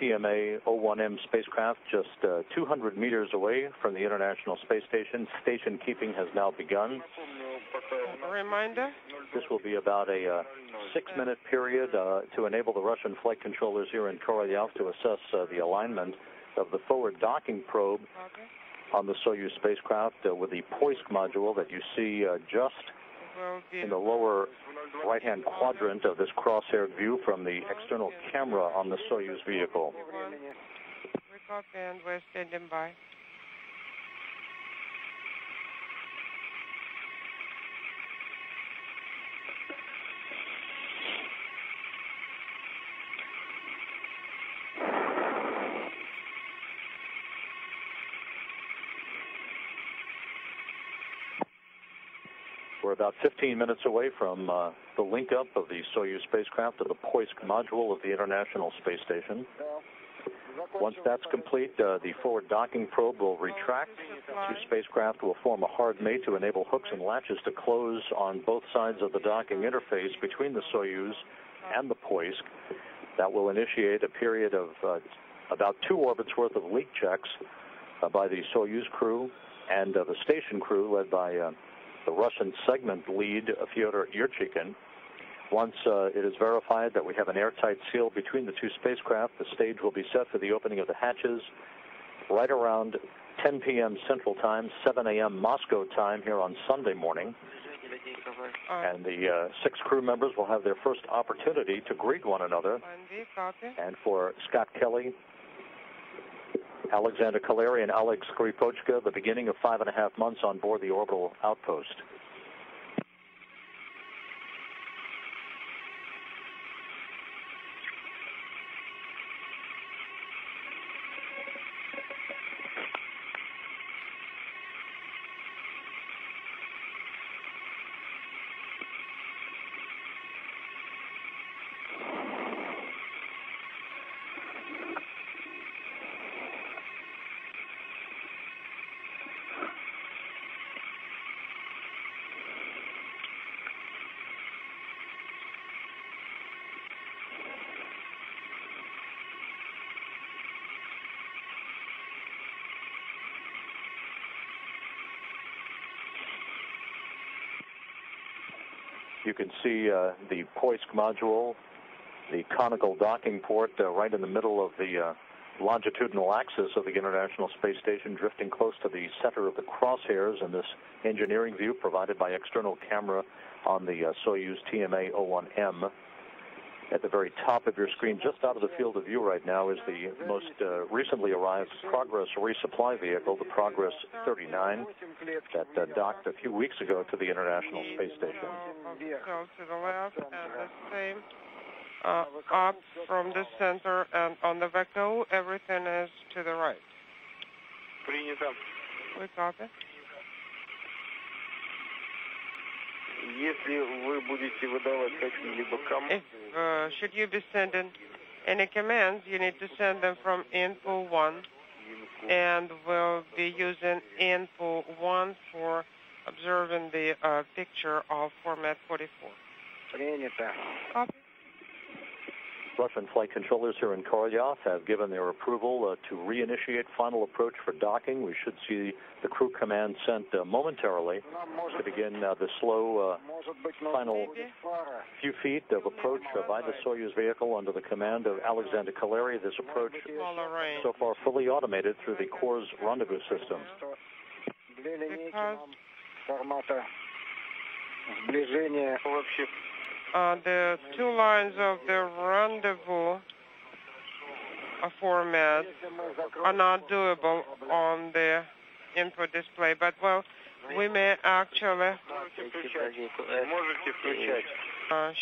TMA-01M spacecraft just 200 meters away from the International Space Station. Station keeping has now begun. A reminder? This will be about a 6-minute period to enable the Russian flight controllers here in Korolyov to assess the alignment of the forward docking probe on the Soyuz spacecraft with the Poisk module that you see just in the lower right-hand quadrant of this cross-haired view from the external camera on the Soyuz vehicle. We copy and we're standing by. We're about 15 minutes away from the link-up of the Soyuz spacecraft to the Poisk module of the International Space Station. Once that's complete, the forward docking probe will retract. The two spacecraft will form a hard mate to enable hooks and latches to close on both sides of the docking interface between the Soyuz and the Poisk. That will initiate a period of about 2 orbits worth of leak checks by the Soyuz crew and the station crew led by the Russian segment lead, Fyodor Yurchikhin. Once it is verified that we have an airtight seal between the two spacecraft, the stage will be set for the opening of the hatches right around 10 p.m. Central Time, 7 a.m. Moscow time here on Sunday morning. And the 6 crew members will have their first opportunity to greet one another. And for Scott Kelly, Alexander Kaleri, and Alex Skripochka, the beginning of 5.5 months on board the orbital outpost. You can see the Poisk module, the conical docking port right in the middle of the longitudinal axis of the International Space Station, drifting close to the center of the crosshairs in this engineering view provided by external camera on the Soyuz TMA-01M. At the very top of your screen, just out of the field of view right now, is the most recently arrived Progress resupply vehicle, the Progress 39, that docked a few weeks ago to the International Space Station. Go to the left and the same up from the center, and on the vehicle, everything is to the right. We copy. Should you be sending any commands, you need to send them from info 1, and we'll be using info 1 for observing the picture of format 44. Copy. Russian flight controllers here in Korolyov have given their approval to reinitiate final approach for docking. We should see the crew command sent momentarily to begin the slow final few feet of approach by the Soyuz vehicle under the command of Alexander Kaleri. This approach so far fully automated through the Corps' rendezvous system. The 2 lines of the rendezvous format are not doable on the info display, but well, we may actually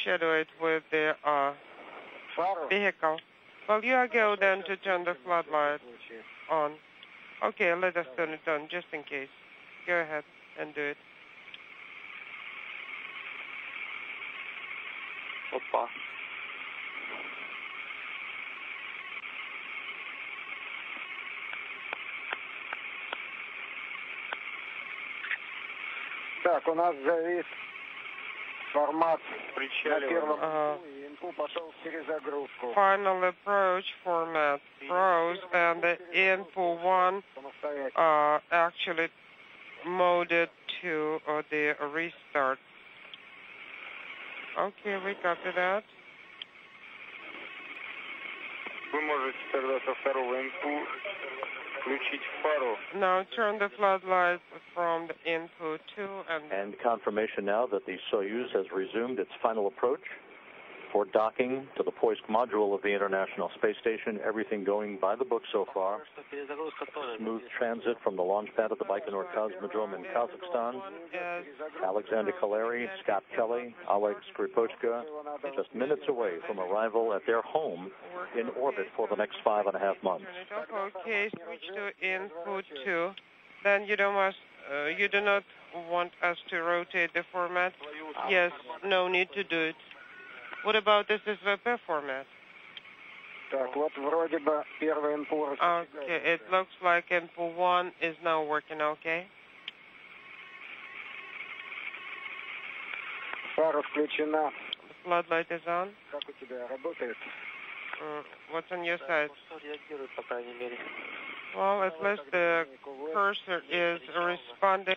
shadow it with the vehicle. Well, you go then to turn the floodlight on. Okay, let us turn it on just in case. Go ahead and do it. Опа. Так, у нас завис формат на первом final approach format froze, and the info 1 actually moded to the restart. Okay, we copy that. Now turn the floodlights from the info 2 and confirmation now that the Soyuz has resumed its final approach for docking to the Poisk module of the International Space Station. Everything going by the book so far. Smooth transit from the launch pad of the Baikonur Cosmodrome in Kazakhstan. Alexander Kaleri, Scott Kelly, Oleg Skripochka, just minutes away from arrival at their home in orbit for the next 5.5 months. Okay, switch to info 2. Then you do not want us to rotate the format? Yes, no need to do it. What about this SVP format? Okay, it looks like info 1 is now working okay. The floodlight is on. What's on your side? Well, at least the cursor is responding.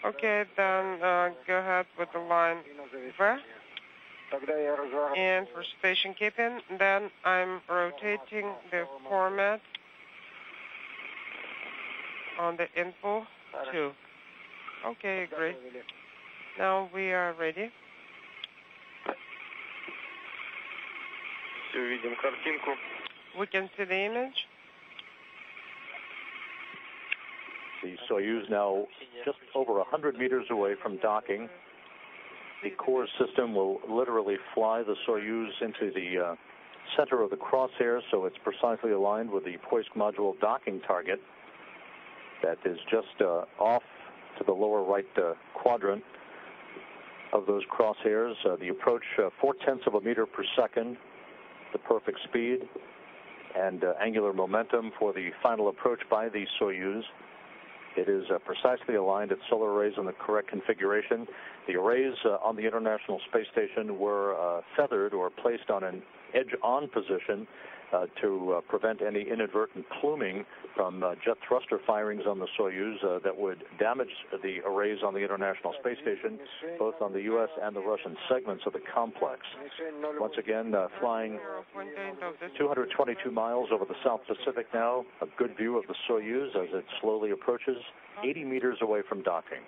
Okay, then go ahead with the line V. And for station keeping, then I'm rotating the format on the info 2. Okay, great. Now we are ready. We can see the image. The Soyuz now just over 100 meters away from docking. The core system will literally fly the Soyuz into the center of the crosshair, so it's precisely aligned with the Poisk module docking target that is just off to the lower right quadrant of those crosshairs. The approach 0.4 of a meter per second, the perfect speed, and angular momentum for the final approach by the Soyuz. It is precisely aligned. Its solar arrays in the correct configuration. The arrays on the International Space Station were feathered or placed on an edge-on position to prevent any inadvertent pluming from jet thruster firings on the Soyuz that would damage the arrays on the International Space Station, both on the U.S. and the Russian segments of the complex. Once again, flying 222 miles over the South Pacific now, a good view of the Soyuz as it slowly approaches 80 meters away from docking.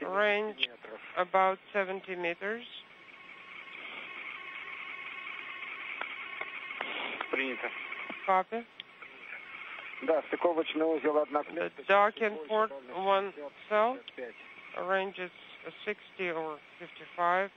Range about 70 meters. Copy. The docking port 1 cell, range is 60 or 55.